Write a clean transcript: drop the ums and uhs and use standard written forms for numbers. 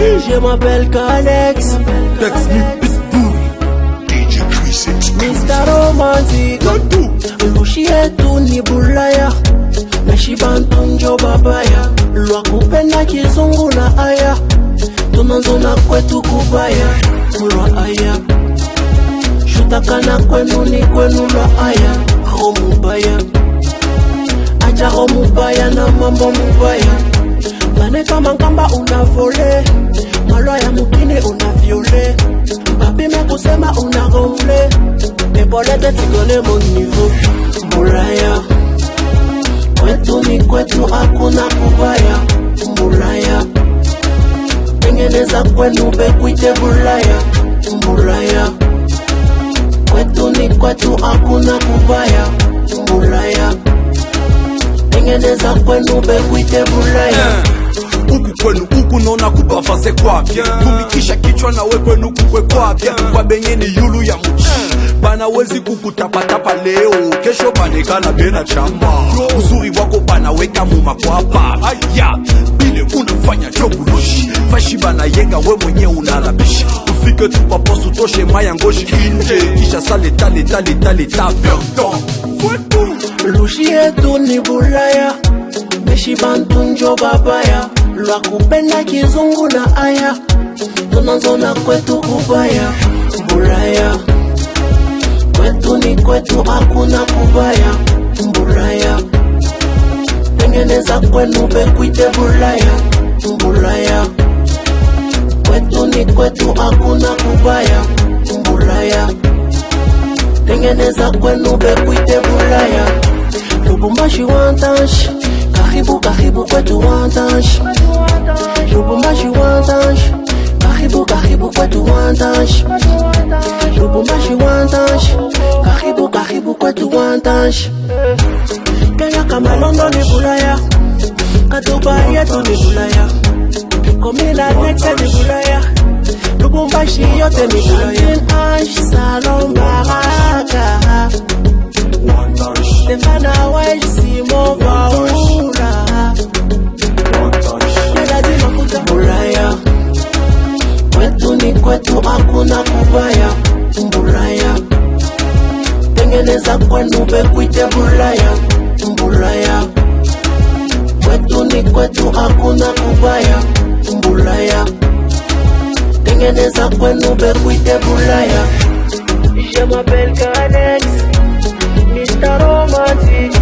Je m'appelle Kalex. Text me Pitbull. DJ Chris Mr. Romantic. Lushi yetu ni bulaya, nashibantu njo babaya. Lwakupenda kizungu na aya, tunanzona kwetu kubaya. Mlwa aya, shutakana kwenu ni kwenu lwa aya. Ho mubaya, acha ho mubaya na mambo mubaya. Mane kama nkamba unavole, malwa ya mukine unaviole. Mapime kusema unagonfle, epolete tigole mon niveau. Mbulaya, kwetu ni kwetu hakuna kubaya. Mbulaya, tengeneza kwenu bekwite bulaya. Mbulaya, kwetu ni kwetu hakuna kubaya. Mbulaya, tengeneza kwenu bekwite bulaya. Huku kwenu huku nona kubafase kwapya. Tumikisha kichwa na we kwenu kukwe kwapya. Kwa benyeni yulu ya muchi bana wezi kukutapatapa leo, kesho banekana bena chamba. Uzuri wako bana weka muma kwapa. Aya, bile unafanya joburushi. Fashi bana yenga we mwenye unalabishi. Ufike tupaposu toshe maya ngoshi kinde. Kisha sale tale tale tale ta verdon. Lushi yetu ni bulaya, meshibantu njo babaya. Lwakupenda kizungu na aya, tunanzona kwetu kubaya. Mbulaya, kwetu ni kwetu hakuna kubaya. Mbulaya, tengeneza kwenu bekwite bulaya. Mbulaya, kwetu ni kwetu hakuna kubaya. Mbulaya, tengeneza kwenu bekwite bulaya. Lubumbashi wantash, karibu karibu kwetu wantash. Lubumbashi wantash, karibu karibu kwetu wantash. Lubumbashi wantash, karibu karibu kwetu wantash. Kenya kama London ni bulaya, Katuba yetu ni bulaya, Komila Nexe ni bulaya, Lubumbashi yote ni bulaya. Salon Baraka, Stefana Waj Simo Vaura. Mbulaya, kwetu ni kwetu hakuna kubaya. Mbulaya, tengeneza kwenu bekwite bulaya. Mbulaya, kwetu ni kwetu hakuna kubaya. Mbulaya, tengeneza kwenu bekwite bulaya. Je m'appelle Kalex, Mr. Romantic.